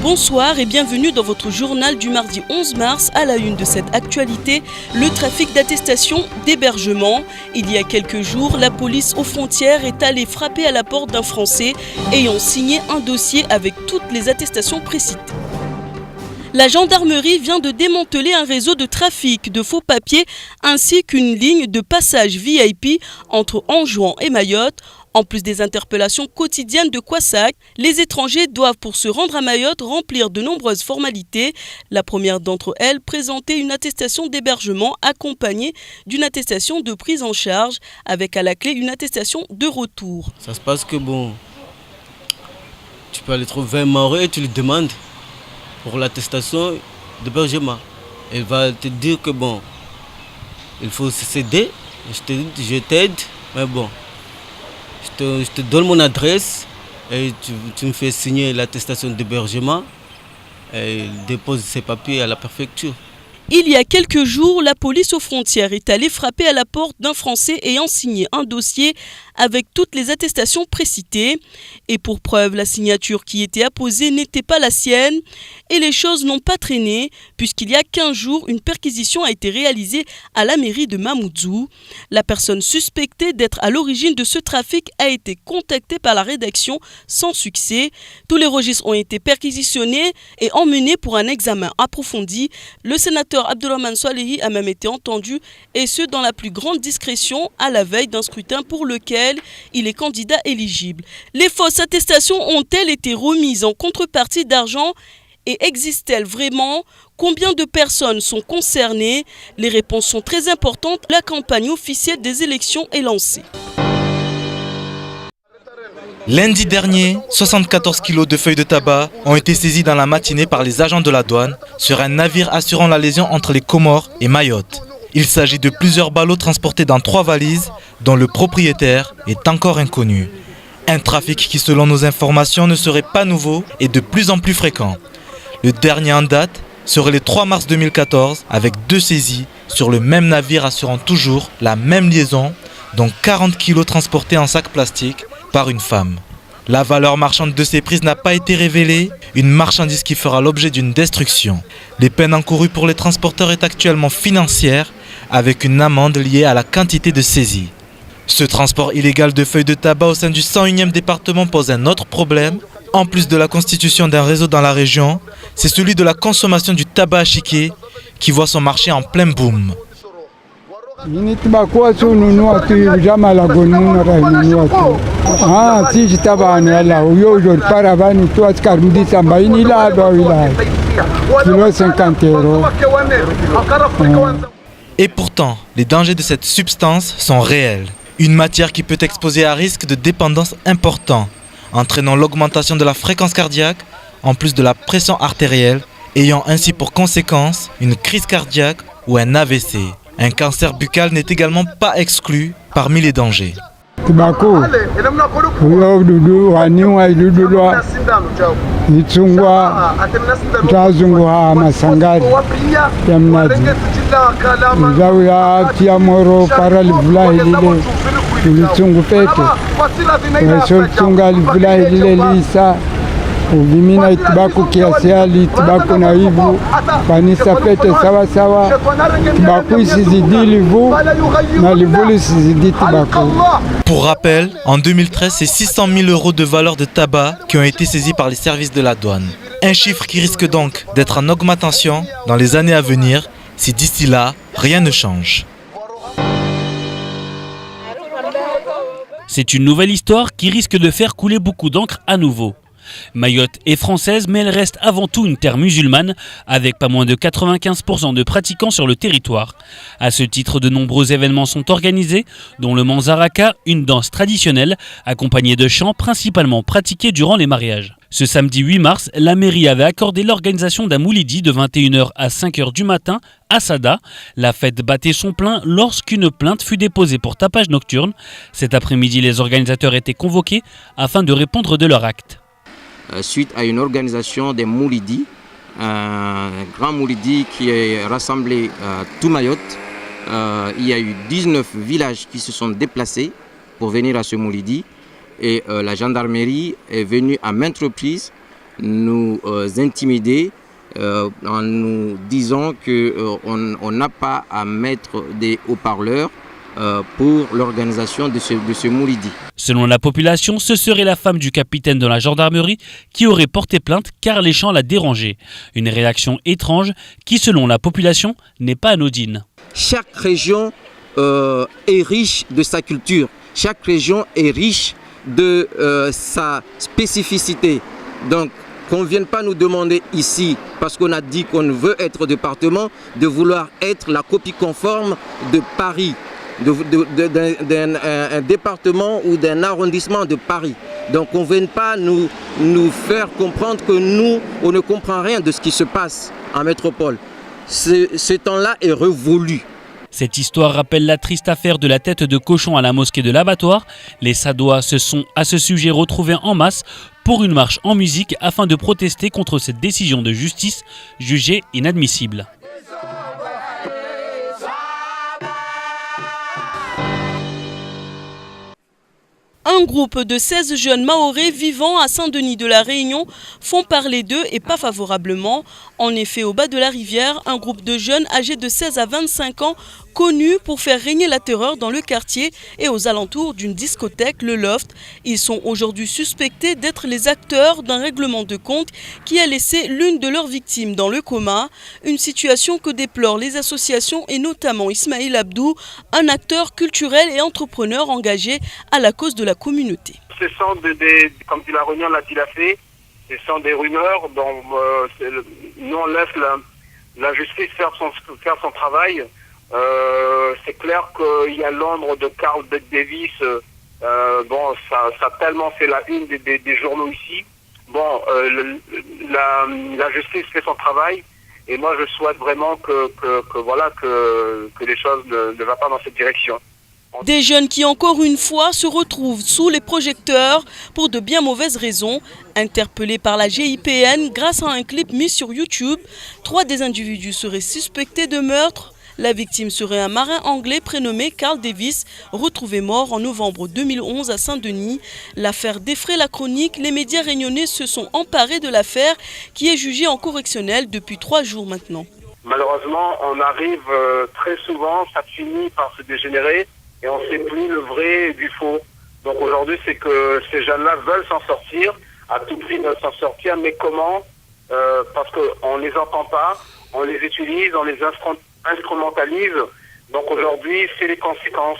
Bonsoir et bienvenue dans votre journal du mardi 11 mars. À la une de cette actualité, le trafic d'attestations d'hébergement. Il y a quelques jours, la police aux frontières est allée frapper à la porte d'un Français ayant signé un dossier avec toutes les attestations précitées. La gendarmerie vient de démanteler un réseau de trafic de faux papiers ainsi qu'une ligne de passage VIP entre Anjouan et Mayotte. En plus des interpellations quotidiennes de Kwassak, les étrangers doivent pour se rendre à Mayotte remplir de nombreuses formalités. La première d'entre elles, présenter une attestation d'hébergement accompagnée d'une attestation de prise en charge avec à la clé une attestation de retour. Ça se passe que tu peux aller trouver un Maorais et tu lui demandes pour l'attestation d'hébergement. Elle va te dire que il faut se céder, je t'aide, mais je te donne mon adresse et tu me fais signer l'attestation d'hébergement et il dépose ses papiers à la préfecture. Il y a quelques jours, la police aux frontières est allée frapper à la porte d'un Français ayant signé un dossier avec toutes les attestations précitées. Et pour preuve, la signature qui était apposée n'était pas la sienne. Et les choses n'ont pas traîné, puisqu'il y a 15 jours, une perquisition a été réalisée à la mairie de Mamoudzou. La personne suspectée d'être à l'origine de ce trafic a été contactée par la rédaction sans succès. Tous les registres ont été perquisitionnés et emmenés pour un examen approfondi. Le sénateur Abdourahmane Soalehi a même été entendu, et ce dans la plus grande discrétion à la veille d'un scrutin pour lequel il est candidat éligible. Les fausses attestations ont-elles été remises en contrepartie d'argent et existent-elles vraiment? Combien de personnes sont concernées? Les réponses sont très importantes. La campagne officielle des élections est lancée. Lundi dernier, 74 kilos de feuilles de tabac ont été saisis dans la matinée par les agents de la douane sur un navire assurant la liaison entre les Comores et Mayotte. Il s'agit de plusieurs ballots transportés dans 3 valises dont le propriétaire est encore inconnu. Un trafic qui, selon nos informations, ne serait pas nouveau et de plus en plus fréquent. Le dernier en date serait le 3 mars 2014 avec 2 saisies sur le même navire assurant toujours la même liaison, dont 40 kilos transportés en sac plastique par une femme. La valeur marchande de ces prises n'a pas été révélée, une marchandise qui fera l'objet d'une destruction. Les peines encourues pour les transporteurs est actuellement financière, avec une amende liée à la quantité de saisie. Ce transport illégal de feuilles de tabac au sein du 101e département pose un autre problème. En plus de la constitution d'un réseau dans la région, c'est celui de la consommation du tabac à chiquer qui voit son marché en plein boom. Et pourtant, les dangers de cette substance sont réels. Une matière qui peut exposer à risque de dépendance important, entraînant l'augmentation de la fréquence cardiaque, en plus de la pression artérielle, ayant ainsi pour conséquence une crise cardiaque ou un AVC. Un cancer buccal n'est également pas exclu parmi les dangers. Uvimina itibako kiasiali itibako na hivu kanisa pete sawa sawa tibako isizidi livu na livu isizidi tibako. Pour rappel, en 2013, c'est 600 000 € de valeur de tabac qui ont été saisis par les services de la douane. Un chiffre qui risque donc d'être en augmentation dans les années à venir si d'ici là, rien ne change. C'est une nouvelle histoire qui risque de faire couler beaucoup d'encre à nouveau. Mayotte est française, mais elle reste avant tout une terre musulmane, avec pas moins de 95% de pratiquants sur le territoire. À ce titre, de nombreux événements sont organisés, dont le Manzaraka, une danse traditionnelle, accompagnée de chants principalement pratiqués durant les mariages. Ce samedi 8 mars, la mairie avait accordé l'organisation d'un moulidi de 21h à 5h du matin à Sada. La fête battait son plein lorsqu'une plainte fut déposée pour tapage nocturne. Cet après-midi, les organisateurs étaient convoqués afin de répondre de leur acte. Suite à une organisation des Moulidi, un grand Moulidi qui est rassemblé à tout Mayotte. Il y a eu 19 villages qui se sont déplacés pour venir à ce Moulidi et la gendarmerie est venue à maintes reprises nous intimider en nous disant qu'on n'a pas à mettre des haut-parleurs pour l'organisation de ce Moulidi. Selon la population, ce serait la femme du capitaine de la gendarmerie qui aurait porté plainte car les chants la dérangeaient. Une réaction étrange qui, selon la population, n'est pas anodine. Chaque région est riche de sa culture. Chaque région est riche de sa spécificité. Donc, qu'on ne vienne pas nous demander ici, parce qu'on a dit qu'on veut être département, de vouloir être la copie conforme de Paris. D'un département ou d'un arrondissement de Paris. Donc on ne vient pas nous faire comprendre que nous, on ne comprend rien de ce qui se passe en métropole. Ce temps-là est révolu. Cette histoire rappelle la triste affaire de la tête de cochon à la mosquée de l'Abattoir. Les Sadois se sont à ce sujet retrouvés en masse pour une marche en musique afin de protester contre cette décision de justice jugée inadmissible. Un groupe de 16 jeunes Mahorais vivant à Saint-Denis de la Réunion font parler d'eux et pas favorablement. En effet, au bas de la rivière, un groupe de jeunes âgés de 16 à 25 ans connus pour faire régner la terreur dans le quartier et aux alentours d'une discothèque, le Loft. Ils sont aujourd'hui suspectés d'être les acteurs d'un règlement de compte qui a laissé l'une de leurs victimes dans le coma. Une situation que déplorent les associations et notamment Ismaël Abdou, un acteur culturel et entrepreneur engagé à la cause de la communauté. Ce sont comme dit la Réunion l'a dit la fait, ce sont des rumeurs dont nous on laisse la justice faire son travail. C'est clair qu'il y a l'ombre de Carl Davis. Ça a tellement fait la une des journaux ici. La justice fait son travail et moi je souhaite vraiment que les choses ne vont pas dans cette direction. Des jeunes qui, encore une fois, se retrouvent sous les projecteurs pour de bien mauvaises raisons. Interpellés par la GIPN grâce à un clip mis sur YouTube, 3 des individus seraient suspectés de meurtre. La victime serait un marin anglais prénommé Carl Davis, retrouvé mort en novembre 2011 à Saint-Denis. L'affaire défraie la chronique. Les médias réunionnais se sont emparés de l'affaire qui est jugée en correctionnel depuis 3 jours maintenant. Malheureusement, on arrive très souvent, ça finit par se dégénérer. Et on ne sait plus le vrai du faux. Donc aujourd'hui, c'est que ces jeunes-là veulent s'en sortir, à tout prix veulent s'en sortir, mais comment parce qu'on ne les entend pas, on les utilise, on les instrumentalise. Donc aujourd'hui, c'est les conséquences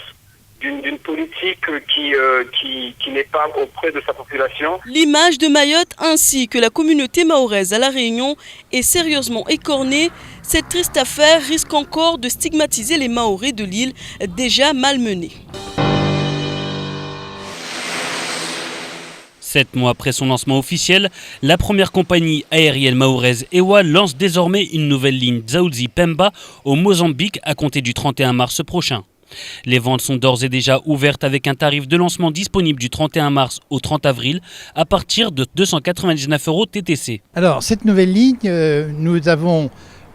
d'une politique qui n'est pas auprès de sa population. L'image de Mayotte ainsi que la communauté mahoraise à La Réunion est sérieusement écornée. Cette triste affaire risque encore de stigmatiser les Mahorais de l'île déjà malmenés. 7 mois après son lancement officiel, la première compagnie aérienne mahoraise EWA lance désormais une nouvelle ligne Dzaoudzi-Pemba au Mozambique à compter du 31 mars prochain. Les ventes sont d'ores et déjà ouvertes avec un tarif de lancement disponible du 31 mars au 30 avril à partir de 299 € TTC. Alors cette nouvelle ligne, nous avons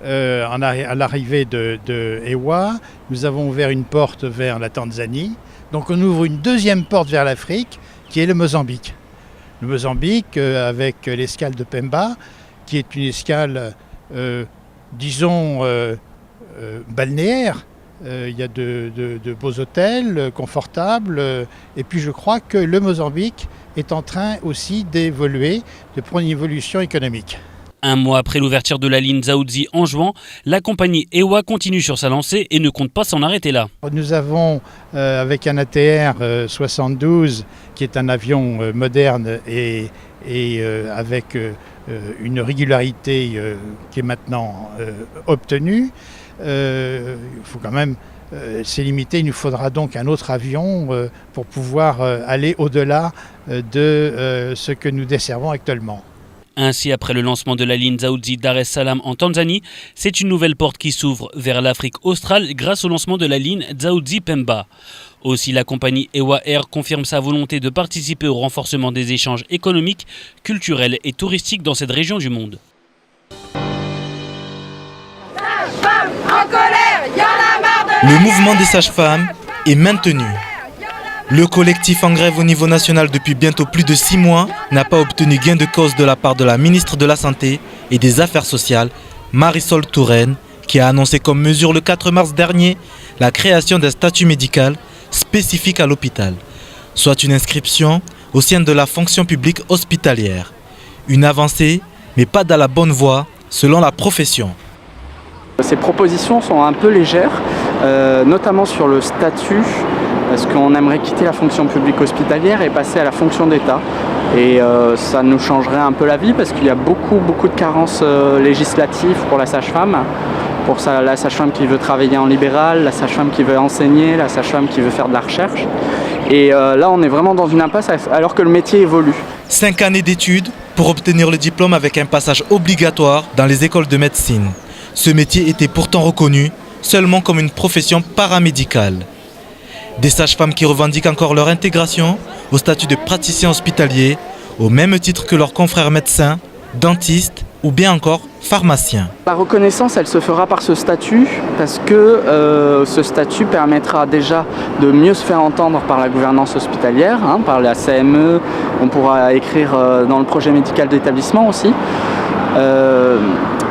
à l'arrivée de EWA, nous avons ouvert une porte vers la Tanzanie. Donc on ouvre une deuxième porte vers l'Afrique qui est le Mozambique. Le Mozambique avec l'escale de Pemba qui est une escale, balnéaire. Il y a de beaux hôtels confortables et puis je crois que le Mozambique est en train aussi d'évoluer, de prendre une évolution économique. 1 mois après l'ouverture de la ligne Dzaoudzi en juin, la compagnie EWA continue sur sa lancée et ne compte pas s'en arrêter là. Nous avons avec un ATR 72 qui est un avion moderne et avec une régularité qui est maintenant obtenue. Il faut quand même c'est limité, il nous faudra donc un autre avion pour pouvoir aller au-delà de ce que nous desservons actuellement. Ainsi, après le lancement de la ligne Dzaoudzi Dar es Salaam en Tanzanie, c'est une nouvelle porte qui s'ouvre vers l'Afrique australe grâce au lancement de la ligne Dzaoudzi Pemba. Aussi, la compagnie EWA Air confirme sa volonté de participer au renforcement des échanges économiques, culturels et touristiques dans cette région du monde. Le mouvement des sages-femmes est maintenu. Le collectif en grève au niveau national depuis bientôt plus de 6 mois n'a pas obtenu gain de cause de la part de la ministre de la Santé et des Affaires sociales, Marisol Touraine, qui a annoncé comme mesure le 4 mars dernier la création d'un statut médical spécifique à l'hôpital, soit une inscription au sein de la fonction publique hospitalière. Une avancée, mais pas dans la bonne voie, selon la profession. Ces propositions sont un peu légères, notamment sur le statut, parce qu'on aimerait quitter la fonction publique hospitalière et passer à la fonction d'État. Et ça nous changerait un peu la vie, parce qu'il y a beaucoup de carences législatives pour la sage-femme. Pour ça, la sage-femme qui veut travailler en libéral, la sage-femme qui veut enseigner, la sage-femme qui veut faire de la recherche. Et là, on est vraiment dans une impasse alors que le métier évolue. 5 années d'études pour obtenir le diplôme avec un passage obligatoire dans les écoles de médecine. Ce métier était pourtant reconnu seulement comme une profession paramédicale. Des sages-femmes qui revendiquent encore leur intégration au statut de praticien hospitalier, au même titre que leurs confrères médecins, dentistes ou bien encore pharmaciens. La reconnaissance, elle se fera par ce statut, parce que ce statut permettra déjà de mieux se faire entendre par la gouvernance hospitalière, par la CME. On pourra écrire dans le projet médical d'établissement aussi.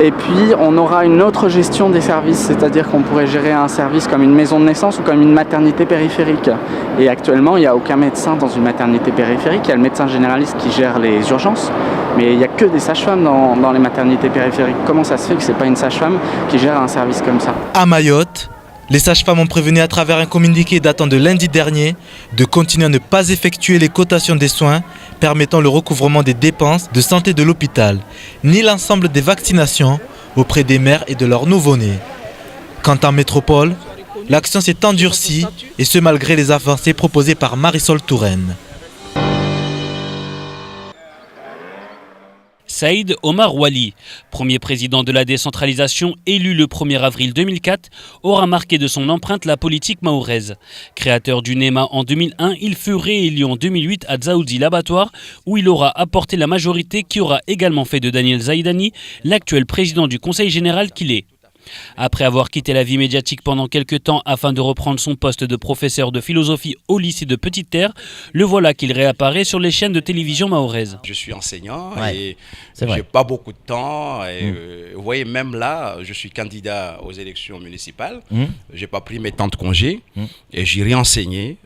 Et puis on aura une autre gestion des services, c'est-à-dire qu'on pourrait gérer un service comme une maison de naissance ou comme une maternité périphérique. Et actuellement, il n'y a aucun médecin dans une maternité périphérique. Il y a le médecin généraliste qui gère les urgences, mais il n'y a que des sages-femmes dans les maternités périphériques. Comment ça se fait que ce n'est pas une sage-femme qui gère un service comme ça? À Mayotte, les sages-femmes ont prévenu à travers un communiqué datant de lundi dernier de continuer à ne pas effectuer les cotations des soins permettant le recouvrement des dépenses de santé de l'hôpital, ni l'ensemble des vaccinations auprès des mères et de leurs nouveau-nés. Quant en métropole, l'action s'est endurcie, et ce malgré les avancées proposées par Marisol Touraine. Saïd Omar Wali, premier président de la décentralisation élu le 1er avril 2004, aura marqué de son empreinte la politique mahoraise. Créateur du NEMA en 2001, il fut réélu en 2008 à Dzaoudzi l'abattoir, où il aura apporté la majorité qui aura également fait de Daniel Zaïdani l'actuel président du Conseil général qu'il est. Après avoir quitté la vie médiatique pendant quelques temps afin de reprendre son poste de professeur de philosophie au lycée de Petite-Terre, le voilà qu'il réapparaît sur les chaînes de télévision mahoraises. Je suis enseignant et j'ai pas beaucoup de temps. Vous voyez, même là, je suis candidat aux élections municipales. J'ai pas pris mes temps de congé et j'irai enseigner.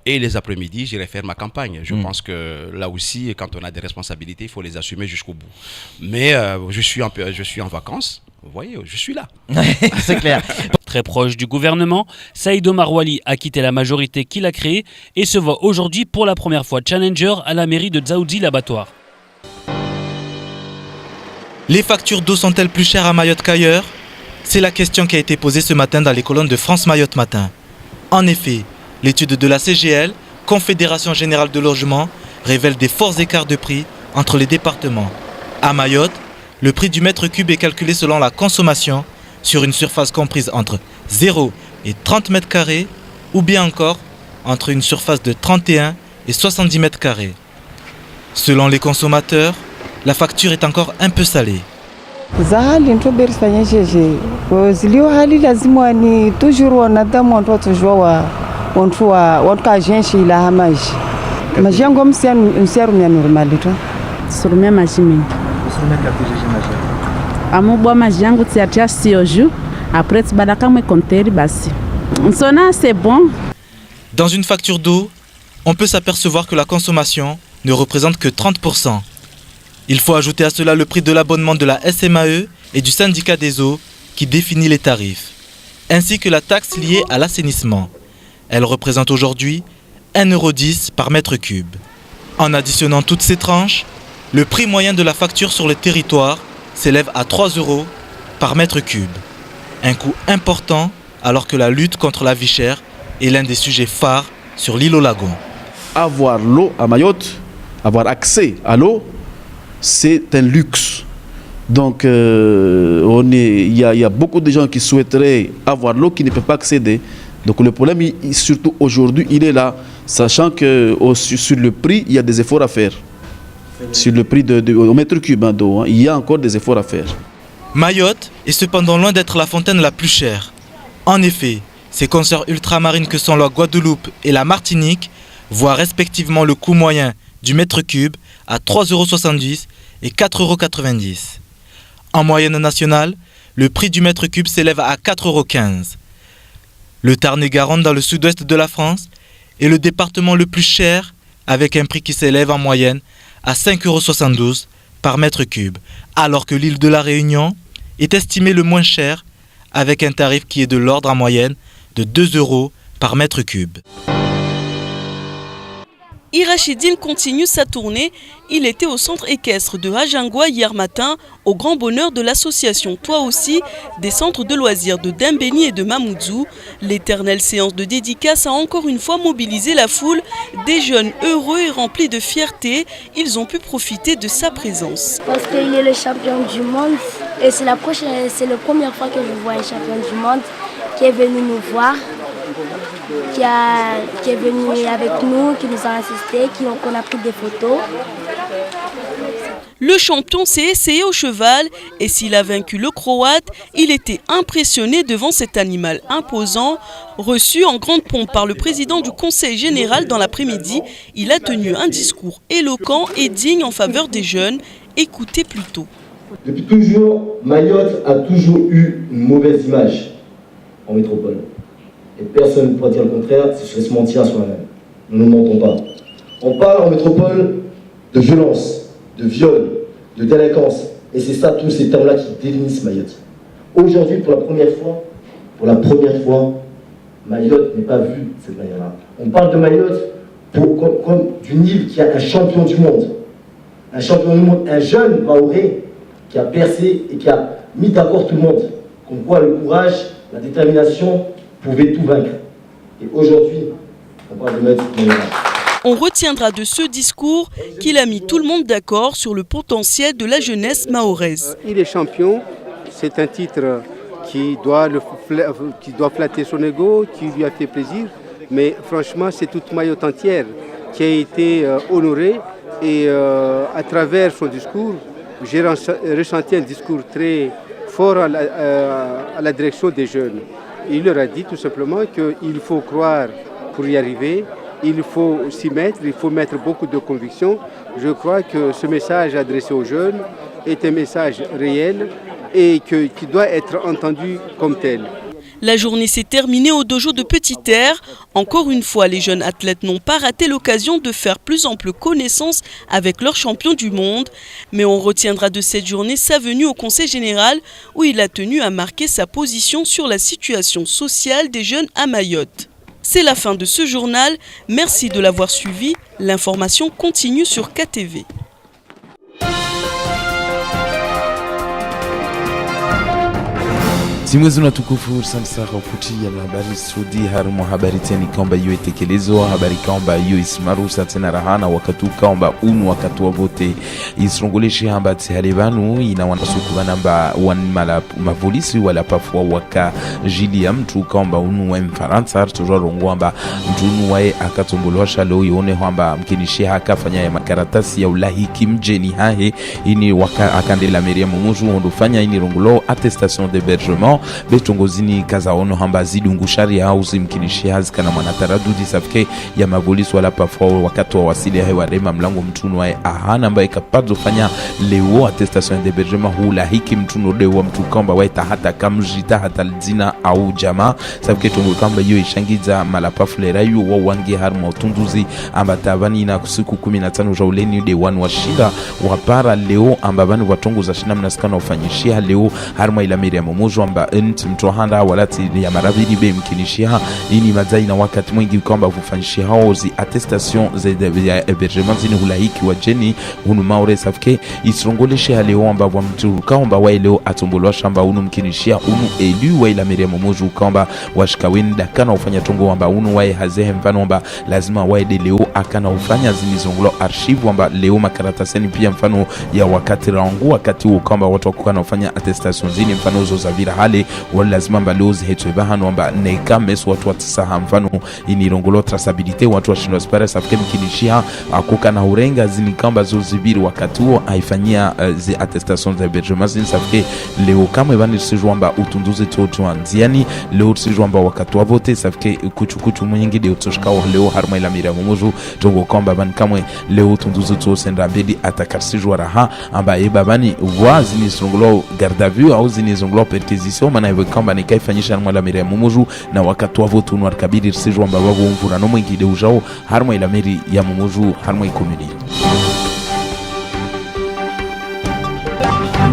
Et les après-midi, j'irai faire ma campagne. Je pense que là aussi, quand on a des responsabilités, il faut les assumer jusqu'au bout. Mais je suis en vacances. Vous voyez, je suis là. C'est clair. Très proche du gouvernement, Saïd Omar Wali a quitté la majorité qu'il a créée et se voit aujourd'hui pour la première fois challenger à la mairie de Dzaoudzi l'abattoir. Les factures d'eau sont-elles plus chères à Mayotte qu'ailleurs? C'est la question qui a été posée ce matin dans les colonnes de France Mayotte Matin. En effet, l'étude de la CGL, Confédération Générale de Logement, révèle des forts écarts de prix entre les départements. À Mayotte, le prix du mètre cube est calculé selon la consommation sur une surface comprise entre 0 et 30 mètres carrés ou bien encore entre une surface de 31 et 70 mètres carrés. Selon les consommateurs, la facture est encore un peu salée. C'est bon. Dans une facture d'eau, on peut s'apercevoir que la consommation ne représente que 30%. Il faut ajouter à cela le prix de l'abonnement de la SMAE et du syndicat des eaux qui définit les tarifs, ainsi que la taxe liée à l'assainissement. Elle représente aujourd'hui 1,10 € par mètre cube. En additionnant toutes ces tranches, le prix moyen de la facture sur le territoire s'élève à 3 € par mètre cube. Un coût important alors que la lutte contre la vie chère est l'un des sujets phares sur l'île au lagon. Avoir l'eau à Mayotte, avoir accès à l'eau, c'est un luxe. Donc il y a beaucoup de gens qui souhaiteraient avoir l'eau qui ne peuvent pas accéder. Donc le problème, surtout aujourd'hui, il est là, sachant que sur le prix, il y a des efforts à faire. Sur le prix au mètre cube d'eau, il y a encore des efforts à faire. Mayotte est cependant loin d'être la fontaine la plus chère. En effet, Ses consoeurs ultramarines que sont la Guadeloupe et la Martinique voient respectivement le coût moyen du mètre cube à 3,70 € et 4,90 €. En moyenne nationale, le prix du mètre cube s'élève à 4,15 €. Le Tarn-et-Garonne, dans le sud-ouest de la France, est le département le plus cher, avec un prix qui s'élève en moyenne à 5,72 € par mètre cube, alors que l'île de la Réunion est estimée le moins cher, avec un tarif qui est de l'ordre en moyenne de 2 € par mètre cube. Irachidine continue sa tournée. Il était au centre équestre de Hajangwa hier matin, au grand bonheur de l'association Toi aussi, des centres de loisirs de Dembéni et de Mamoudzou. L'éternelle séance de dédicace a encore une fois mobilisé la foule. Des jeunes heureux et remplis de fierté, ils ont pu profiter de sa présence. Parce qu'il est le champion du monde et c'est la première fois que je vois un champion du monde qui est venu nous voir. Qui est venu avec nous, qui nous a assistés, qu'on a pris des photos. Le champion s'est essayé au cheval et s'il a vaincu le Croate, il était impressionné devant cet animal imposant. Reçu en grande pompe par le président du Conseil général dans l'après-midi, il a tenu un discours éloquent et digne en faveur des jeunes. Écoutez plutôt. Depuis toujours, Mayotte a toujours eu une mauvaise image en métropole. Et personne ne pourra dire le contraire, ce serait se mentir à soi-même. Nous ne mentons pas. On parle en métropole de violence, de viol, de délinquance. Et c'est ça, tous ces termes-là qui définissent Mayotte. Aujourd'hui, pour la première fois, Mayotte n'est pas vue de cette manière-là. On parle de Mayotte comme d'une île qui a un champion du monde. Un champion du monde, un jeune Maoré qui a percé et qui a mis d'accord tout le monde. Comme quoi le courage, la détermination pouvait tout vaincre. Et aujourd'hui, on parle de Mayotte. On retiendra de ce discours qu'il a mis tout le monde d'accord sur le potentiel de la jeunesse mahoraise. Il est champion, c'est un titre qui doit flatter son ego, qui lui a fait plaisir, mais franchement c'est toute Mayotte entière qui a été honorée et à travers son discours, j'ai ressenti un discours très fort à la direction des jeunes. Il leur a dit tout simplement qu'il faut croire pour y arriver, il faut s'y mettre, il faut mettre beaucoup de conviction. Je crois que ce message adressé aux jeunes est un message réel et qui doit être entendu comme tel. La journée s'est terminée au dojo de Petite-Terre. Encore une fois, les jeunes athlètes n'ont pas raté l'occasion de faire plus ample connaissance avec leur champion du monde. Mais on retiendra de cette journée sa venue au Conseil général où il a tenu à marquer sa position sur la situation sociale des jeunes à Mayotte. C'est la fin de ce journal. Merci de l'avoir suivi. L'information continue sur KTV. Mwezi unatukufu sana kufuatia habari Saudi harumu habari tena kwamba hiyo itekelezwa habari kwamba hiyo ismarusa tena rahana wakati kwamba wakati wote isongoleshe hambati halevanu ina wanasuku banamba wanmala mapolisi wala pafwa waka jilia mtu kwamba wa Mfaransa tujorongwamba mtu wae akatombolosha leo yone kwamba mkinishi akafanya ya makaratasi ya ulahiki mjeni hahe ini waka akandela Miriam Muju ondofanya ini rongulo attestation d'hébergement betongozini kazaono hamba zidungu sharia au zimkinishi hazikana mwanataradudi safike ya mapolisi wala pafwa wakati wa wasili ya hewa rema mlango mtunu wae ahana ambaye kapadzo fanya leo attestation d'hébergement hula hiki mtunu dewa mtu kwamba waita hata kamjita hata dzina au jamaa safike tongo kwamba hiyo ishangiza malapafulera yu wa wangi harma utunduzi amba tabani na kusiku 15 jauleni de wan washinda wapara leo amba bani watongoza shina mnasikana ufanyishia leo harma ila Miriam Muju amba mtohanda walati ya maravidi be mkinishia ini madai na wakati mwingi kwamba kufanyishia hao zi attestation za hébergement zini hulahiki wa jeni unu maore safike isrongoleshe leo amba wa mtu kwamba wa leo atombolwa shamba unu mkinishia unu elu wa ila Miriam Muju kwamba washikawenda kana ufanya tongo amba unu wa hazehe mfano amba lazima wa leo akana ufanya zinizongulo archive amba leo makarataseni pia mfano ya wakati rangu wakati kwamba watu wakana ufanya attestation zini mfano zo za vira hali wala lazima mbalozi hetwe hano amba nekames watu watasaha mfano ini rongolo traceability watu washindwa spare safike mkinishia akuka na urenga zini kamba zo zibiri wakati huo haifanyia zi attestation za hébergement zini safike leo kama ibani sejwamba utunduze toto anzia yani leo sijua ambao wakati wa vote safike kuchu mwingi ndio tushikao leo harma ila mira mumuju tongo kwamba ban kamwe leo tunduzu to senda bedi atakarsijwa raha amba babani wazi ni songlo garda view au zini songlo perquisition maana hivyo kwamba ni kaifanyisha harma ila mira mumuju na wakati wa vote unwar kabiri sijwa ambao wabo mvura no mwingi ndio ujao harma ila miri ya mumuju harma ikomuni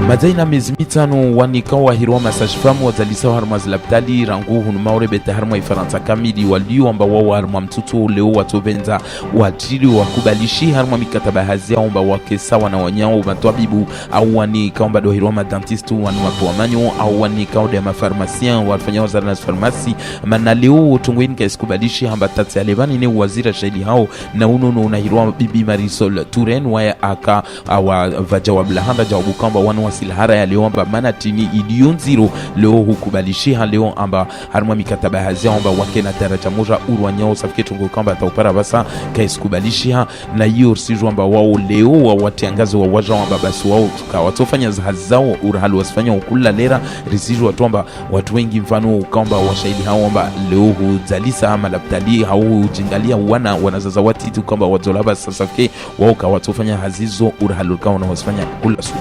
Madaina miezi mitano wanikawa hirwa masashfamu wazalisa harma zilabdali rangu hunu maure bete harma ifaransa kamili walio amba wawa harma mtutu leo watovenza wajiri wakubalishi harma mikataba hazia omba wake sawa na wanyao matwabibu au wanika omba do hirwa madantistu wanu wapo wamanyo au wanika ode mafarmasien wafanya wazara na farmasi mana leo tungweni kaискubalishi hamba tati alevani ne wazira shaili hao na unono na hirwa bibi Marisol Turen waya aka awa vajawabla handa jawabu kamba wanu silahara ya leo amba manatini ilion zero leo hukubalishiha leo amba harma mikataba hazia amba wake na daraja moja urwanyao safike tungo kamba taupara basa kaiskubalishiha na hiyo siju amba wao leo wawatiangazi wa waja amba basi wao kawatofanya zao urhalu wasifanya ukula lera risiju watu amba watu wengi mfano kamba washahidi hao amba leo huzalisa ama labdali hao hujingalia wanazaza watitu kamba wadzolaba sasafike wao kawatofanya hazizo urhalu kawa na wasifanya kula suku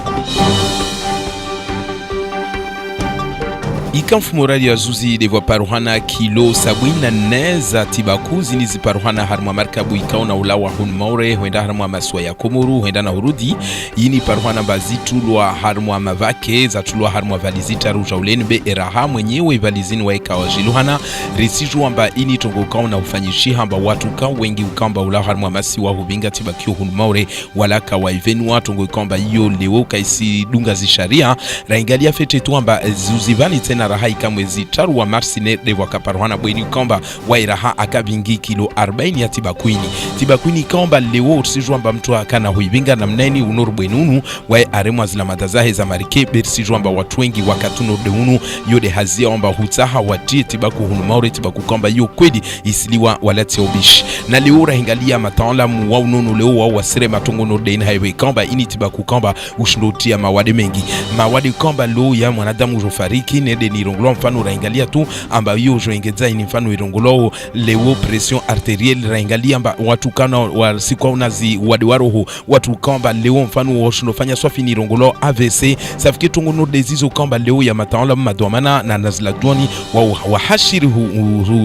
ikamfumo radio zuzi devo paruhana kilo sabwina neza tibaku zinizi paruhana harma markabu ikaona ulawa hun maure huenda harma maswa ya komuru huenda na urudi yini paruhana bazitulwa harma mavake zatulwa harma valizita ruja uleni be eraha mwenyewe valizini wa ikawa jiluhana risiju amba ini tongo kauna ufanyishi hamba watu ka wengi ukamba ulawa harma masi wa hubinga tibakio hun maure walaka wa ivenua tongo kamba iyo leo kaisi dunga zisharia raingalia fete tu amba zuzivani tena raha ikamwezi taru wa marsine dewa kaparuhana bweni kamba wairaha akabingi kilo 40 ya tibakuini kamba leo usijwamba mtu akana huibinga na mneni unuru bwenunu wae aremwa zila madazahe za marike bersijwamba watu wengi wakatuno deunu yode hazia omba hutaha watie tibaku hunu maure tibaku kamba yu kwedi isiliwa walati obish na leo rahingalia mataalamu wa ununu leo wa wasire matongo no dein highway kamba ini tibaku kamba ushnotia mawade mengi mawade kamba leo ya mwanadamu jofariki nede ni irongolo mfano raingalia tu amba hiyo joengeza ni mfano irongolo leo pression arterielle raingalia amba watu kana wa sikwa unazi wadiwaroho watu kamba leo mfano washinofanya swafi ni irongolo AVC safiki tungono dezizo kamba leo ya mataala madomana na nazla duani wa hashiri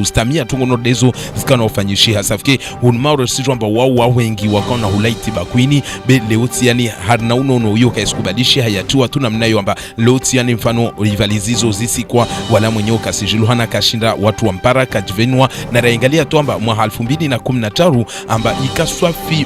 stamia tungono dezo zikana ufanyishia safiki hunmauro sijwamba wa wengi wakona hulaiti bakwini be leo tiani harna unono hiyo kaискubalishi hayatua tunamnayo amba leo tiani mfano rivalizizo zisikwa wala mwenyewe kasijiluhana kashinda watu wa mpara kajivenwa na raingalia tu amba mwa 2013 amba ikaswafi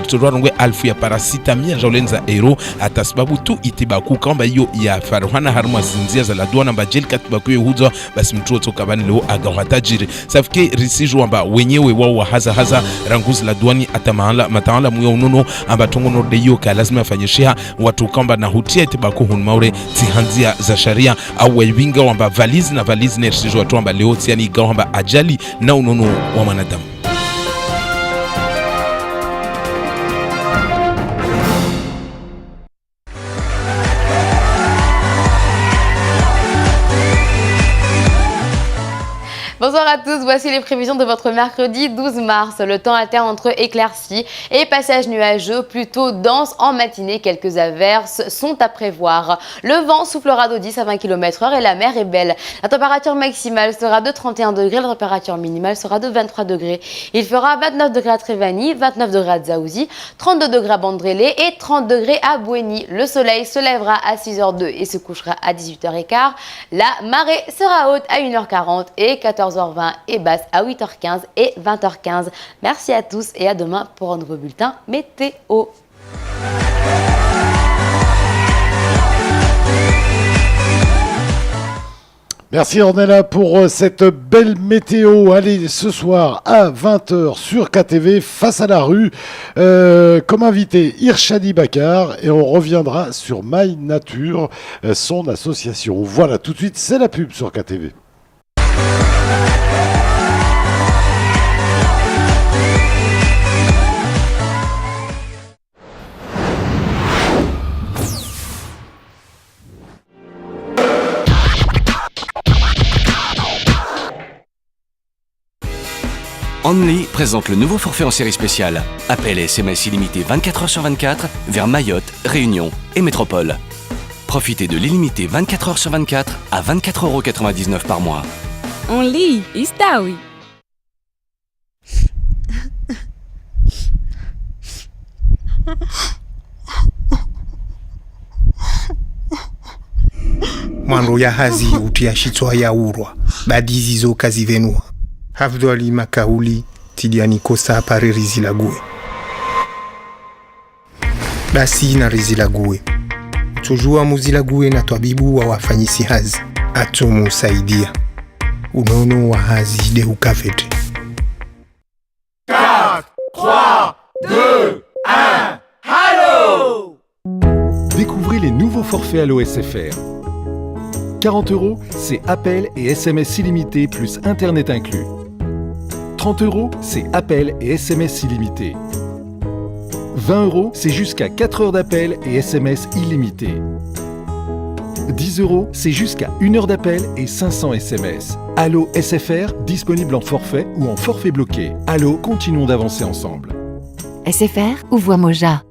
turwarongwe alfu ya parasita mia jaulenza euro atasababu tu itibaku kamba hiyo ya faruhana harma zinzia za ladua namba jeli katibaku hiyo huzo basi mtuo toka bani leo agawatajiri safike risiju amba wenyewe wao wa haza ranguzi laduani atamaala mataala muya unono amba tongono de hiyo ka lazima afanyishia watu kamba na hutia itibaku hunmaure tihanzia za sharia au waibinga wamba valizi na valizi nerisiju watu amba leo tiani gawa amba ajali na unono wa manadamu. Bonsoir à tous, voici les prévisions de votre mercredi 12 mars. Le temps alterne entre éclaircies et passages nuageux plutôt denses en matinée. Quelques averses sont à prévoir. Le vent soufflera de 10 à 20 km/h et la mer est belle. La température maximale sera de 31 degrés, la température minimale sera de 23 degrés. Il fera 29 degrés à Trévani, 29 degrés à Dzaouzi, 32 degrés à Bandrélé et 30 degrés à Bouéni. Le soleil se lèvera à 6h02 et se couchera à 18h15. La marée sera haute à 1h40 et 14h20 et basse à 8h15 et 20h15. Merci à tous et à demain pour un nouveau bulletin météo. Merci Ornella pour cette belle météo. Allez, ce soir à 20h sur KTV, face à la rue, comme invité Irshadi Bakar, et on reviendra sur My Nature, son association. Voilà, tout de suite, c'est la pub sur KTV. Only présente le nouveau forfait en série spéciale. Appel et SMS illimité 24h/24 vers Mayotte, Réunion et Métropole. Profitez de l'illimité 24h/24 à 24,99 € par mois. Only, Istawi. Mwando ya hazi utiashitwa ya urwa badizi zo kazi venua hafdwali makauli tidiani kosa pare rizilague basi na rizilague tujua muzilague na twabibu wa wafanyisi hazi atumu saidia unono wa hazi de ukavete 4, 3, 2, 1, Halo! Découvrez les nouveaux forfaits Allo SFR. 40 €, c'est appel et SMS illimité plus Internet inclus. 30 €, c'est appel et SMS illimité. 20 €, c'est jusqu'à 4 heures d'appel et SMS illimité. 10 €, c'est jusqu'à 1 heure d'appel et 500 SMS. Allo SFR, disponible en forfait ou en forfait bloqué. Allo, continuons d'avancer ensemble. SFR Uvua Moja.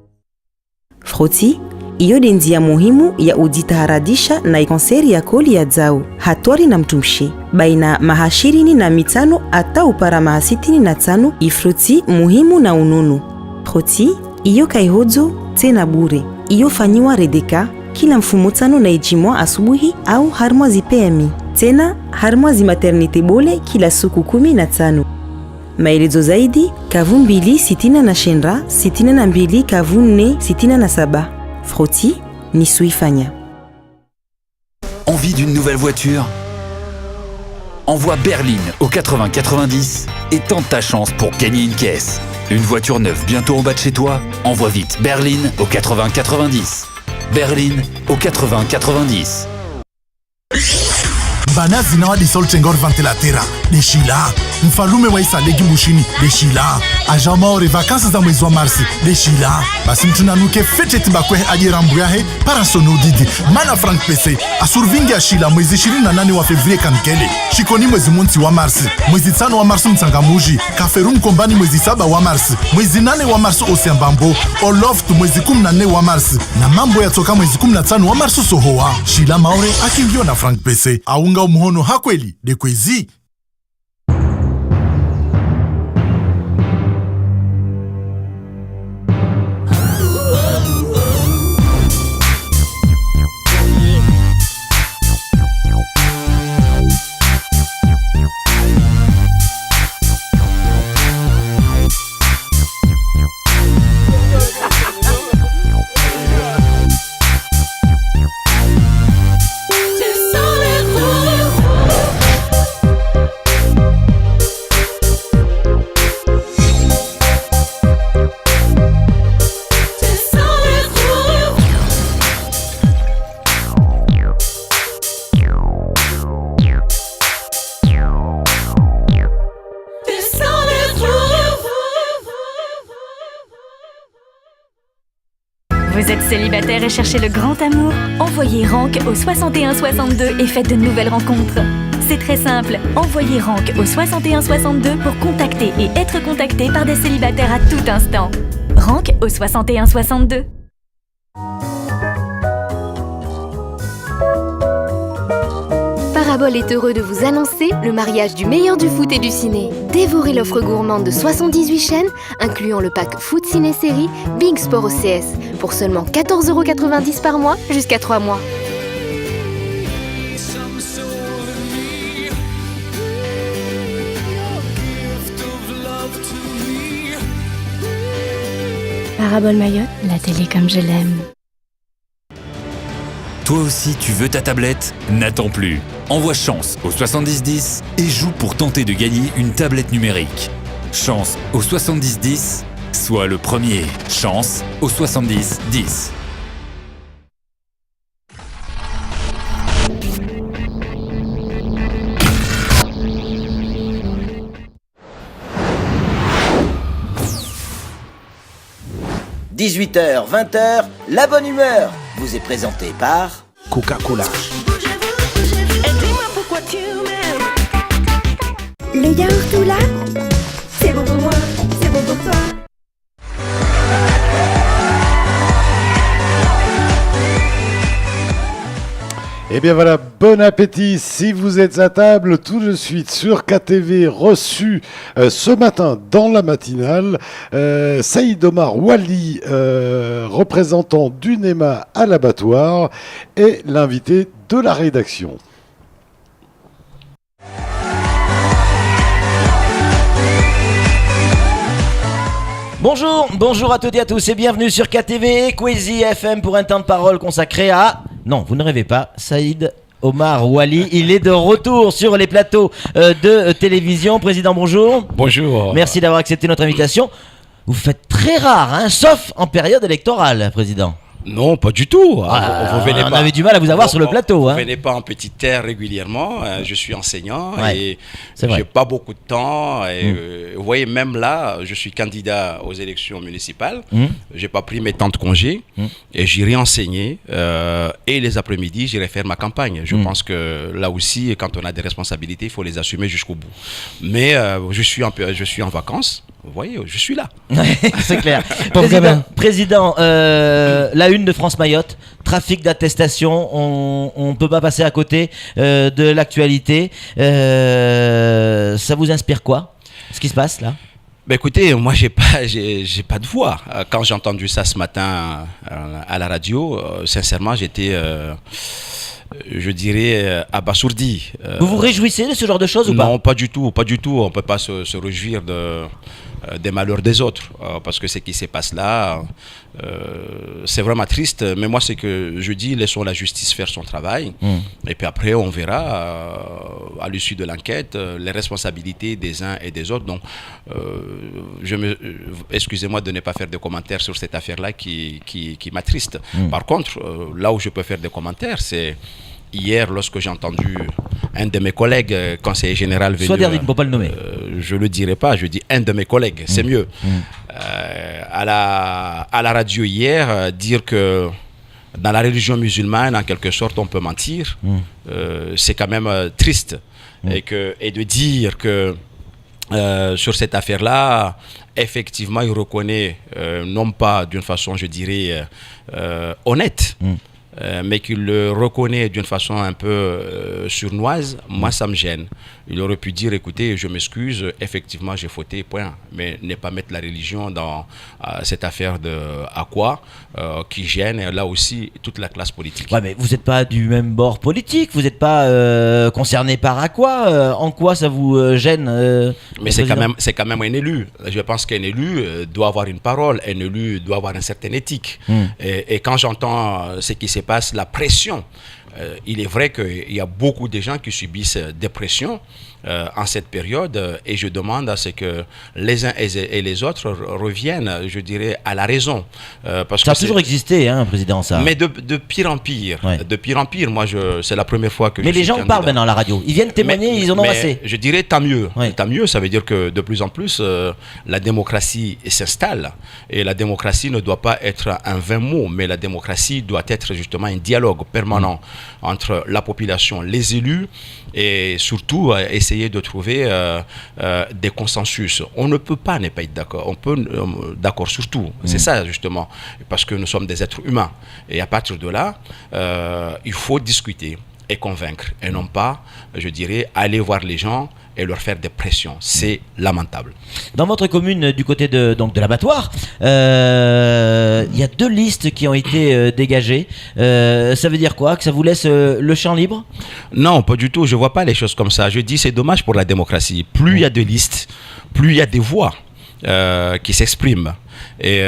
Froti, iyo ni njia muhimu ya ujitaharadisha na kanseri ya koli ya zao. Hatari na mtumshi. Baina maha 25 ata upara maha 65 ifroti muhimu na ununu. Froti, iyo kaihodzo tena bure. Iyo fanyiwa redeka kila mfumo tano na ijimwa asubuhi au harmwa zipemi. Tena harmwa zi maternite bole kila siku 15. Maelezo zaidi kavu 2 sitina na shendra sitina na 2 kavu 4 sitina na 7. Froti ni suifanya. Envie d'une nouvelle voiture? Envoie Berline au 80 90 et tente ta chance pour gagner une caisse. Une voiture neuve bientôt en bas de chez toi? Envoie vite Berline au 80 90. Berline au 80 90. Banazi na wadi sol chengor vantilatera de Shila mfalume wa isa legi mushini de Shila ajama ore vacances za mwezi wa Marsi de Shila basi mtunanuke fete timbakwe ajirambu yahe para sono didi mana Frank PC asurvingi ya Shila mwezi 28 wa Fevrier kankele shikoni mwezi munsi wa Marsi mwezi 5 wa Marsi mtsangamuji kaferum kombani mwezi 7 wa Marsi mwezi 8 wa Marsi osiambambo Oloft mwezi 14 wa Marsi na mambo yatoka mwezi 15 wa Marsi sohoa Shila maore akingio na Frank PC aunga umuhono hakweli de kwezi. Vous êtes célibataire et cherchez le grand amour? Envoyez Rank au 61 62 et faites de nouvelles rencontres. C'est très simple, envoyez Rank au 61 62 pour contacter et être contacté par des célibataires à tout instant. Rank au 61 62. Parabole est heureux de vous annoncer le mariage du meilleur du foot et du ciné. Dévorez l'offre gourmande de 78 chaînes, incluant le pack Foot Ciné Série Bing Sport OCS, pour seulement 14,90 € par mois jusqu'à 3 mois. Parabole Mayotte, la télé comme je l'aime. Toi aussi, tu veux ta tablette? N'attends plus. Envoie Chance au 7010 et joue pour tenter de gagner une tablette numérique. Chance au 7010, sois le premier. Chance au 7010. « 18h, 20h, la bonne humeur vous est présentée par Coca-Cola. Le yaourt Oula, c'est C'est bon pour moi, c'est bon pour toi. Eh bien voilà, bon appétit si vous êtes à table tout de suite sur KTV, reçu ce matin dans la matinale Saïd Omar Wali, représentant du NEMA à l'abattoir, et l'invité de la rédaction. Bonjour à toutes et à tous et bienvenue sur KTV Equazi FM pour un temps de parole consacré à... Non, vous ne rêvez pas, Saïd Omar Wali, il est de retour sur les plateaux de télévision. Président, bonjour. Bonjour. Merci d'avoir accepté notre invitation. Vous faites très rare, hein, sauf en période électorale, Président. Non, pas du tout. On avait du mal à vous avoir sur le plateau. Vous ne venez pas en petite terre régulièrement. Je suis enseignant et j'ai pas beaucoup de temps. Et, vous voyez, même là, je suis candidat aux élections municipales. J'ai pas pris mes temps de congé et j'irai enseigner. Et les après-midi, j'irai faire ma campagne. Je pense que là aussi, quand on a des responsabilités, il faut les assumer jusqu'au bout. Mais je suis en vacances. Vous voyez, je suis là. C'est clair. Président, la une de France Mayotte, trafic d'attestation, on ne peut pas passer à côté de l'actualité. Ça vous inspire quoi, ce qui se passe là? Ben écoutez, moi j'ai pas de voix. Quand j'ai entendu ça ce matin à la radio, sincèrement j'étais... je dirais abasourdi. Vous vous réjouissez de ce genre de choses ou pas? Non, pas du tout. On ne peut pas se réjouir des malheurs des autres, parce que ce qui se passe là, c'est vraiment triste. Mais moi, c'est que je dis, laissons la justice faire son travail. Et puis après, on verra, à l'issue de l'enquête, les responsabilités des uns et des autres. Donc, excusez-moi de ne pas faire de commentaires sur cette affaire-là qui m'attriste. Par contre, là où je peux faire des commentaires, c'est... Hier, lorsque j'ai entendu un de mes collègues, conseiller général venu... Soit il ne faut pas le nommer. Je ne le dirai pas, je dis un de mes collègues, c'est mieux. À la radio hier, dire que dans la religion musulmane, en quelque sorte, on peut mentir, c'est quand même triste. Et de dire que sur cette affaire-là, effectivement, il reconnaît, non pas d'une façon, je dirais, honnête, mais qu'il le reconnaît d'une façon un peu sournoise, moi ça me gêne. Il aurait pu dire, écoutez, je m'excuse, effectivement j'ai fauté, point. Mais ne pas mettre la religion dans cette affaire de Aqua qui gêne, et là aussi, toute la classe politique. Ouais, mais vous n'êtes pas du même bord politique, vous n'êtes pas concerné par Aqua. En quoi ça vous gêne mais c'est quand même un élu. Je pense qu'un élu doit avoir une parole, un élu doit avoir une certaine éthique. Et quand j'entends ce qui se passe, la pression, il est vrai qu'il y a beaucoup de gens qui subissent des pressions en cette période, et je demande à ce que les uns et les autres reviennent, je dirais, à la raison. Parce ça a toujours existé, hein, Président, ça. Mais de pire en pire. De pire en pire. Moi, c'est la première fois que mais les gens parlent maintenant à la radio. Ils viennent témoigner, ils en ont assez. Je dirais tant mieux. Tant mieux, ça veut dire que de plus en plus, la démocratie s'installe. Et la démocratie ne doit pas être un vain mot, mais la démocratie doit être justement un dialogue permanent entre la population, les élus, et surtout essayer de trouver des consensus. On ne peut pas ne pas être d'accord. On peut d'accord sur tout. C'est ça justement, parce que nous sommes des êtres humains. Et à partir de là, il faut discuter et convaincre, et non pas, je dirais, aller voir les gens et leur faire des pressions. C'est lamentable. Dans votre commune, du côté de l'abattoir, il y a 2 listes qui ont été dégagées. Ça veut dire quoi? Que ça vous laisse le champ libre? Non, pas du tout. Je ne vois pas les choses comme ça. Je dis c'est dommage pour la démocratie. Plus il y a de listes, plus il y a des voix qui s'expriment. Et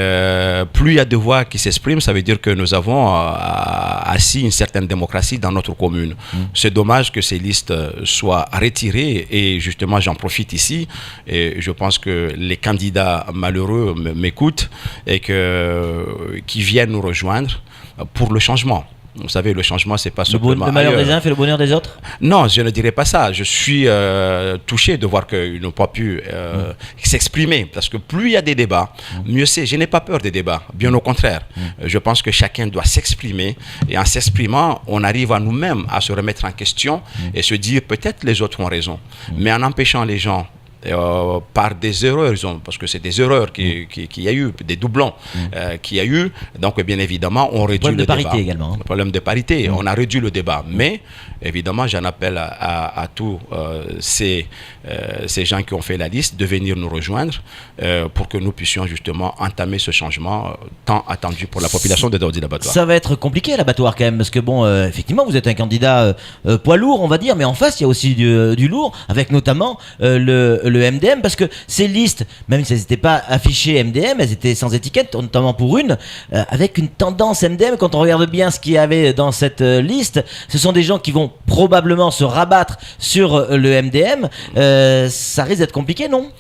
plus il y a de voix qui s'expriment, ça veut dire que nous avons assis une certaine démocratie dans notre commune. C'est dommage que ces listes soient retirées, et justement j'en profite ici, et je pense que les candidats malheureux m'écoutent et qui viennent nous rejoindre pour le changement. Vous savez, le changement, c'est pas simplement... Le malheur des uns fait le bonheur des autres? Non, je ne dirais pas ça. Je suis touché de voir qu'ils n'ont pas pu s'exprimer. Parce que plus il y a des débats, mieux c'est. Je n'ai pas peur des débats. Bien au contraire. Je pense que chacun doit s'exprimer. Et en s'exprimant, on arrive à nous-mêmes à se remettre en question et se dire peut-être les autres ont raison. Mais en empêchant les gens par des erreurs, parce que c'est des erreurs qu'il y a eu, des doublons qu'il y a eu. Donc, bien évidemment, on réduit le débat. Problème de parité également. Le problème de parité, on a réduit le débat. Mais, évidemment, j'en appelle à tous ces gens qui ont fait la liste de venir nous rejoindre pour que nous puissions justement entamer ce changement tant attendu pour la population de Daoudi l'Abattoir. Ça va être compliqué à l'abattoir quand même, parce que bon, effectivement, vous êtes un candidat poids lourd, on va dire, mais en face, il y a aussi du lourd, avec notamment le MDM, parce que ces listes, même si elles n'étaient pas affichées MDM, elles étaient sans étiquette, notamment pour une, avec une tendance MDM. Quand on regarde bien ce qu'il y avait dans cette liste, ce sont des gens qui vont probablement se rabattre sur le MDM. Ça risque d'être compliqué, non ?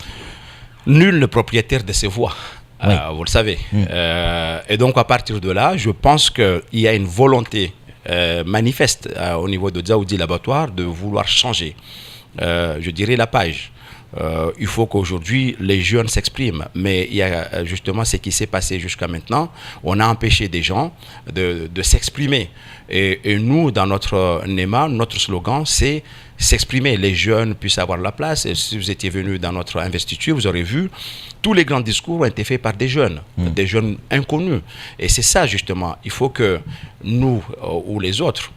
Nul n'est propriétaire de ses voix. Oui. Vous le savez. Et donc, à partir de là, je pense qu'il y a une volonté manifeste au niveau de Daoudi l'Abattoir de vouloir changer, je dirais, la page. Il faut qu'aujourd'hui les jeunes s'expriment, mais il y a justement ce qui s'est passé jusqu'à maintenant. On a empêché des gens de s'exprimer. Et nous, dans notre NEMA, notre slogan, c'est s'exprimer. Les jeunes puissent avoir la place. Et si vous étiez venu dans notre investiture, vous aurez vu, tous les grands discours ont été faits par des jeunes inconnus. Et c'est ça, justement. Il faut que nous, ou les autres,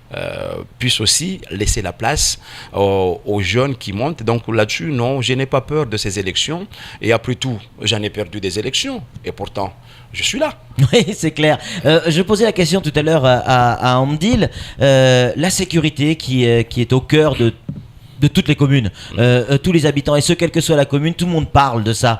puissent aussi laisser la place aux jeunes qui montent. Donc là-dessus, non, je n'ai pas peur de ces élections. Et après tout, j'en ai perdu des élections. Et pourtant, je suis là. Oui, c'est clair. Je posais la question tout à l'heure à Amdil. La sécurité qui est au cœur de toutes les communes, tous les habitants, et ce, quelle que soit la commune, tout le monde parle de ça.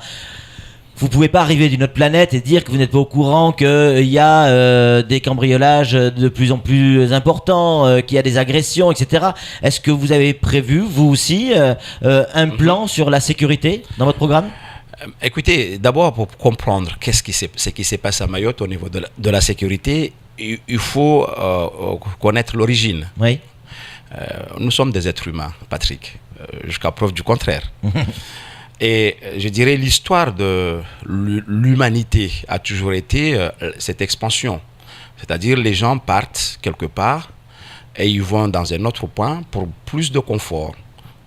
Vous ne pouvez pas arriver d'une autre planète et dire que vous n'êtes pas au courant qu'il y a des cambriolages de plus en plus importants, qu'il y a des agressions, etc. Est-ce que vous avez prévu, vous aussi, un plan sur la sécurité dans votre programme ? Écoutez, d'abord, pour comprendre ce qui s'est passé à Mayotte au niveau de la sécurité, il faut connaître l'origine. Oui. Nous sommes des êtres humains, Patrick, jusqu'à preuve du contraire. Et je dirais l'histoire de l'humanité a toujours été cette expansion. C'est-à-dire les gens partent quelque part et ils vont dans un autre point pour plus de confort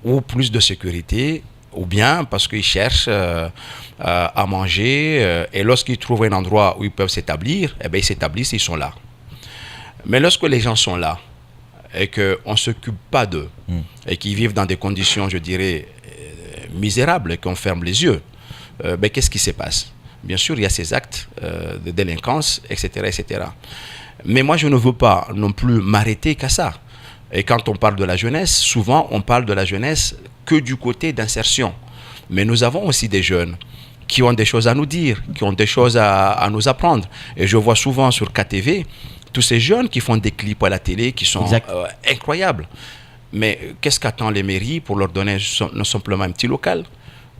ou plus de sécurité, ou bien parce qu'ils cherchent à manger, et lorsqu'ils trouvent un endroit où ils peuvent s'établir, eh bien ils s'établissent, ils sont là. Mais lorsque les gens sont là et qu'on ne s'occupe pas d'eux et qu'ils vivent dans des conditions, je dirais, misérables et qu'on ferme les yeux, ben, qu'est-ce qui se passe? Bien sûr, il y a ces actes de délinquance, etc., etc. Mais moi, je ne veux pas non plus m'arrêter qu'à ça. Et quand on parle de la jeunesse, souvent, on parle de la jeunesse que du côté d'insertion. Mais nous avons aussi des jeunes qui ont des choses à nous dire, qui ont des choses à nous apprendre. Et je vois souvent sur KTV tous ces jeunes qui font des clips à la télé qui sont incroyables. Mais qu'est-ce qu'attendent les mairies pour leur donner non simplement un petit local,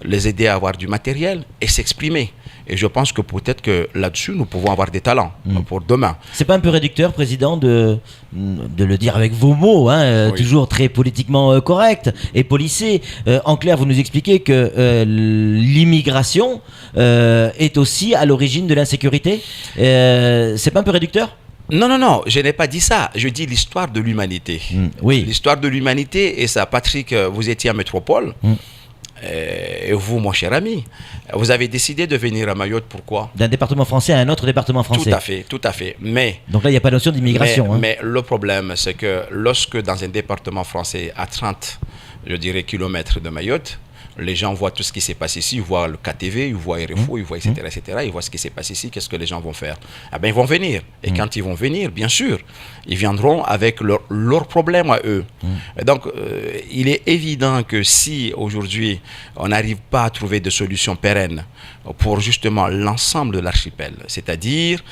les aider à avoir du matériel et s'exprimer? Et je pense que peut-être que là-dessus, nous pouvons avoir des talents pour demain. C'est pas un peu réducteur, Président, de le dire avec vos mots, hein, oui, toujours très politiquement correct et policé. En clair, vous nous expliquez que l'immigration est aussi à l'origine de l'insécurité. C'est pas un peu réducteur ? Non, non, non, je n'ai pas dit ça. Je dis l'histoire de l'humanité. Oui. L'histoire de l'humanité, et ça, Patrick, vous étiez à Métropole. Et vous, mon cher ami, vous avez décidé de venir à Mayotte, pourquoi? D'un département français à un autre département français. Tout à fait, tout à fait. Mais, donc là, il n'y a pas de notion d'immigration. Mais le problème, c'est que lorsque dans un département français à 30, je dirais, kilomètres de Mayotte, les gens voient tout ce qui s'est passé ici, ils voient le KTV, ils voient RFO, ils voient etc., etc., ils voient ce qui s'est passé ici, qu'est-ce que les gens vont faire? Eh bien, ils vont venir. Et quand ils vont venir, bien sûr, ils viendront avec leurs problèmes à eux. Et donc, il est évident que si aujourd'hui, on n'arrive pas à trouver de solutions pérennes pour justement l'ensemble de l'archipel, c'est-à-dire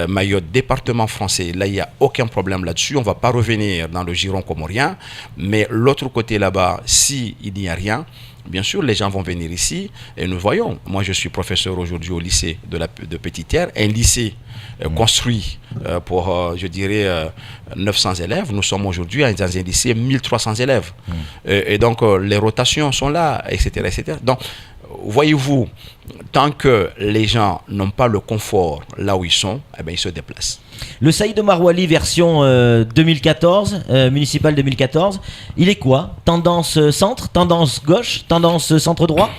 Mayotte, département français, là, il n'y a aucun problème là-dessus, on ne va pas revenir dans le giron comorien, mais l'autre côté là-bas, s'il n'y a rien, bien sûr, les gens vont venir ici et nous voyons. Moi, je suis professeur aujourd'hui au lycée de Petite-Terre, un lycée construit pour, je dirais, 900 élèves. Nous sommes aujourd'hui dans un lycée 1300 élèves. Et donc, les rotations sont là, etc., etc. Donc, voyez-vous, tant que les gens n'ont pas le confort là où ils sont, eh bien, ils se déplacent. Le Saïd Omar Ouali version 2014, municipal 2014, il est quoi? Tendance centre, tendance gauche, tendance centre droit?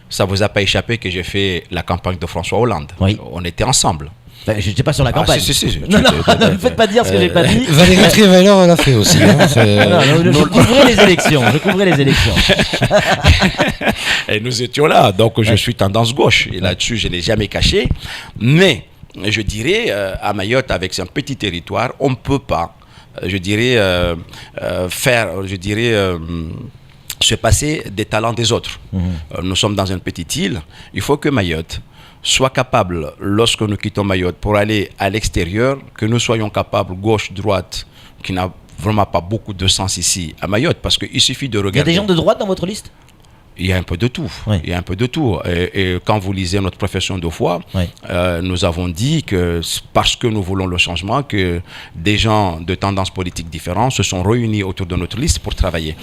ça vous a pas échappé que j'ai fait la campagne de François Hollande. Oui. On était ensemble. Je n'étais pas sur la campagne. Si. Non, ne me faites pas dire ce que j'ai pas dit. Valérie Trierweiler l'a fait aussi. Hein, je couvrais les élections. Et nous étions là. Donc je suis tendance gauche. Et là-dessus, je ne l'ai jamais caché. Mais je dirais, à Mayotte, avec un petit territoire, on ne peut pas, se passer des talents des autres. Nous sommes dans une petite île. Il faut que Mayotte soit capable, lorsque nous quittons Mayotte pour aller à l'extérieur, que nous soyons capables, gauche, droite, qui n'a vraiment pas beaucoup de sens ici à Mayotte, parce qu'il suffit de regarder... Il y a des gens de droite dans votre liste ? Il y a un peu de tout. Il y a un peu de tout. Et quand vous lisez notre profession de foi, nous avons dit que parce que nous voulons le changement, que des gens de tendances politiques différentes se sont réunis autour de notre liste pour travailler.